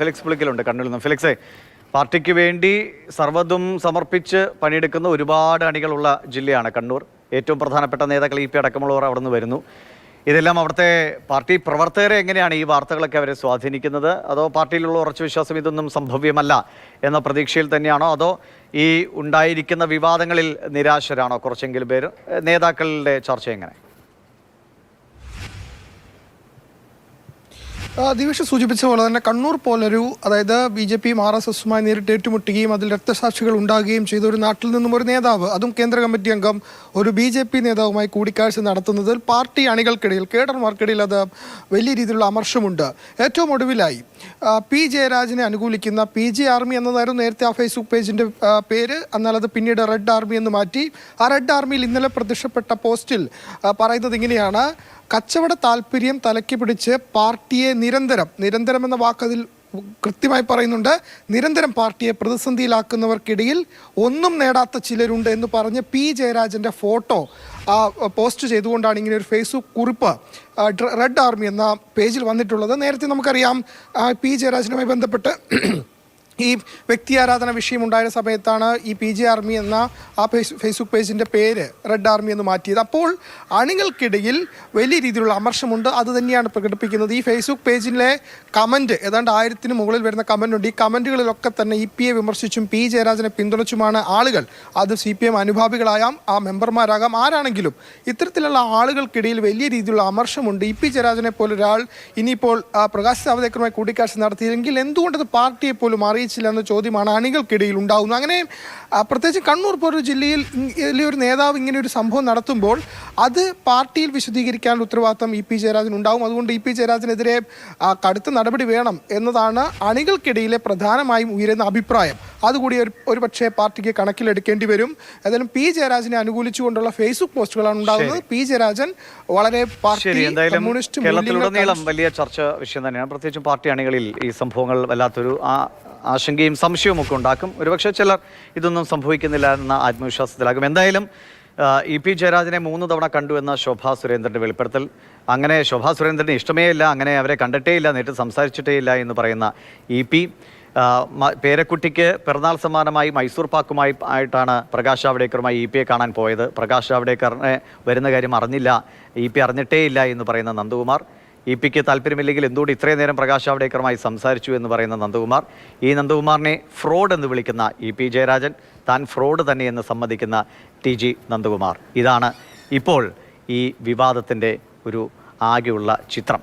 Felix പുളിക്കലുണ്ട് കണ്ണൂരിൽ നിന്ന്. ഫെലിക്സേ, പാർട്ടിക്ക് വേണ്ടി സർവ്വതും സമർപ്പിച്ച് പണിയെടുക്കുന്ന ഒരുപാട് അണികളുള്ള ജില്ലയാണ് കണ്ണൂർ. ഏറ്റവും പ്രധാനപ്പെട്ട നേതാക്കൾ ഇ പി അടക്കമുള്ളവർ അവിടെ നിന്ന് വരുന്നു. ഇതെല്ലാം അവിടുത്തെ പാർട്ടി പ്രവർത്തകരെ എങ്ങനെയാണ് ഈ വാർത്തകളൊക്കെ അവരെ സ്വാധീനിക്കുന്നത്? അതോ പാർട്ടിയിലുള്ള ഉറച്ച വിശ്വാസം ഇതൊന്നും സംഭവ്യമല്ല എന്ന പ്രതീക്ഷയിൽ തന്നെയാണോ? അതോ ഈ ഉണ്ടായിരിക്കുന്ന വിവാദങ്ങളിൽ നിരാശരാണോ കുറച്ചെങ്കിലും പേര്? നേതാക്കളുടെ ചർച്ച എങ്ങനെ? ദിവേഷ് സൂചിപ്പിച്ച പോലെ തന്നെ കണ്ണൂർ പോലൊരു, അതായത് BJPയും RSSുമായി നേരിട്ട് ഏറ്റുമുട്ടുകയും അതിൽ രക്തസാക്ഷികൾ ഉണ്ടാകുകയും ചെയ്ത ഒരു നാട്ടിൽ നിന്നും ഒരു നേതാവ്, അതും കേന്ദ്ര കമ്മിറ്റി അംഗം, ഒരു BJP നേതാവുമായി കൂടിക്കാഴ്ച നടത്തുന്നതിൽ പാർട്ടി അണികൾക്കിടയിൽ, കേഡർമാർക്കിടയിൽ അത് വലിയ രീതിയിലുള്ള അമർഷമുണ്ട്. ഏറ്റവും ഒടുവിലായി P. ജയരാജനെ അനുകൂലിക്കുന്ന PG ആർമി എന്നതായിരുന്നു നേരത്തെ ആ ഫേസ്ബുക്ക് പേജിൻ്റെ പേര്. എന്നാൽ അത് പിന്നീട് റെഡ് ആർമി എന്ന് മാറ്റി. ആ റെഡ് ആർമിയിൽ ഇന്നലെ പ്രത്യക്ഷപ്പെട്ട പോസ്റ്റിൽ പറയുന്നത് ഇങ്ങനെയാണ്: കച്ചവട താല്പര്യം തലയ്ക്ക് പിടിച്ച് പാർട്ടിയെ നിരന്തരം എന്ന വാക്കതിൽ കൃത്യമായി പറയുന്നുണ്ട്. നിരന്തരം പാർട്ടിയെ പ്രതിസന്ധിയിലാക്കുന്നവർക്കിടയിൽ ഒന്നും നേടാത്ത ചിലരുണ്ട് എന്ന് പറഞ്ഞ് P. ജയരാജൻ്റെ ഫോട്ടോ പോസ്റ്റ് ചെയ്തുകൊണ്ടാണ് ഇങ്ങനെ ഒരു ഫേസ്ബുക്ക് കുറിപ്പ് റെഡ് ആർമി എന്ന പേജിൽ വന്നിട്ടുള്ളത്. നേരത്തെ നമുക്കറിയാം P. ജയരാജനുമായി ബന്ധപ്പെട്ട് ഈ വ്യക്തി ആരാധന വിഷയമുണ്ടായ സമയത്താണ് ഈ PG ആർമി എന്ന ആ ഫേസ്ബുക്ക് പേജിൻ്റെ പേര് റെഡ് ആർമി എന്ന് മാറ്റിയത്. അപ്പോൾ അണികൾക്കിടയിൽ വലിയ രീതിയിലുള്ള അമർഷമുണ്ട്. അത് തന്നെയാണ് പ്രകടിപ്പിക്കുന്നത്. ഈ ഫേസ്ബുക്ക് പേജിലെ കമൻറ്റ് ഏതാണ്ട് 1000-ന് മുകളിൽ വരുന്ന കമൻറ്റുണ്ട്. ഈ കമൻറ്റുകളിലൊക്കെ തന്നെ EPയെ വിമർശിച്ചും P. ജയരാജനെ പിന്തുണച്ചുമാണ് ആളുകൾ. അത് CPM അനുഭാവികളായാം, ആ മെമ്പർമാരാകാം, ആരാണെങ്കിലും ഇത്തരത്തിലുള്ള ആളുകൾക്കിടയിൽ വലിയ രീതിയിലുള്ള അമർഷമുണ്ട്. EP ജയരാജനെ പോലൊരാൾ ഇനിയിപ്പോൾ പ്രകാശ് ജാവ്ദേക്കറുമായി കൂടിക്കാഴ്ച നടത്തിയില്ലെങ്കിൽ എന്തുകൊണ്ടത് പാർട്ടിയെ പോലും അറിയിച്ചില്ല എന്ന ചോദ്യമാണ് അണികൾക്കിടയിൽ ഉണ്ടാകുന്നത്. അങ്ങനെ പ്രത്യേകിച്ച് കണ്ണൂർ പോലൊരു ജില്ലയിൽ ഒരു നേതാവ് ഇങ്ങനെ ഒരു സംഭവം നടത്തുമ്പോൾ അത് പാർട്ടിയിൽ വിശദീകരിക്കാനുള്ള ഉത്തരവാദിത്തം EP ജയരാജൻ ഉണ്ടാവും. അതുകൊണ്ട് EP ജയരാജനെതിരെ കടുത്ത നടപടി വേണം എന്നതാണ് അണികൾക്കിടയിലെ പ്രധാനമായും ഉയരുന്ന അഭിപ്രായം. അതുകൂടി ഒരു പക്ഷേ പാർട്ടിക്ക് കണക്കിലെടുക്കേണ്ടി വരും. ഏതായാലും P. ജയരാജനെ അനുകൂലിച്ചുകൊണ്ടുള്ള ഫേസ്ബുക്ക് പോസ്റ്റുകളാണ് ഉണ്ടാകുന്നത്. P. ജയരാജൻ വളരെ കമ്മ്യൂണിസ്റ്റ് കേരളത്തിലുടനീളം വലിയ ചർച്ച വിഷയം തന്നെയാണ്. പ്രത്യേകിച്ചും പാർട്ടി അണികളിൽ ഈ സംഭവങ്ങൾ വല്ലാത്തൊരു ആശങ്കയും സംശയവും ഒക്കെ ഉണ്ടാക്കും. ഒരുപക്ഷെ ചിലർ ഇതൊന്നും സംഭവിക്കുന്നില്ല എന്ന ആത്മവിശ്വാസത്തിലാകും. എന്തായാലും EP ജയരാജനെ 3 തവണ കണ്ടു എന്ന ശോഭാ സുരേന്ദ്രൻ്റെ വെളിപ്പെടുത്തൽ, അങ്ങനെ ശോഭാ സുരേന്ദ്രന് ഇഷ്ടമേ ഇല്ല, അങ്ങനെ അവരെ കണ്ടിട്ടേ ഇല്ല, നേരിട്ട് സംസാരിച്ചിട്ടേ ഇല്ല എന്ന് പറയുന്ന EP, പേരക്കുട്ടിക്ക് പിറന്നാൾ സമ്മാനമായി മൈസൂർ പാക്കുമായി ആയിട്ടാണ് പ്രകാശ് ജാവ്ദേക്കറുമായി EP കാണാൻ പോയത്. പ്രകാശ് ജാവ്ദേക്കറിനെ വരുന്ന കാര്യം അറിഞ്ഞില്ല, EP അറിഞ്ഞിട്ടേ ഇല്ല എന്ന് പറയുന്ന നന്ദകുമാർ. EPക്ക് താല്പര്യമില്ലെങ്കിൽ എന്തുകൊണ്ട് ഇത്രയും നേരം പ്രകാശ് ജാവ്ദേക്കറുമായി സംസാരിച്ചു എന്ന് പറയുന്ന നന്ദകുമാർ. ഈ നന്ദകുമാറിനെ ഫ്രോഡ് എന്ന് വിളിക്കുന്ന EP ജയരാജൻ, താൻ ഫ്രോഡ് തന്നെയെന്ന് സമ്മതിക്കുന്ന TG നന്ദകുമാർ. ഇതാണ് ഇപ്പോൾ ഈ വിവാദത്തിൻ്റെ ഒരു ആകെയുള്ള ചിത്രം.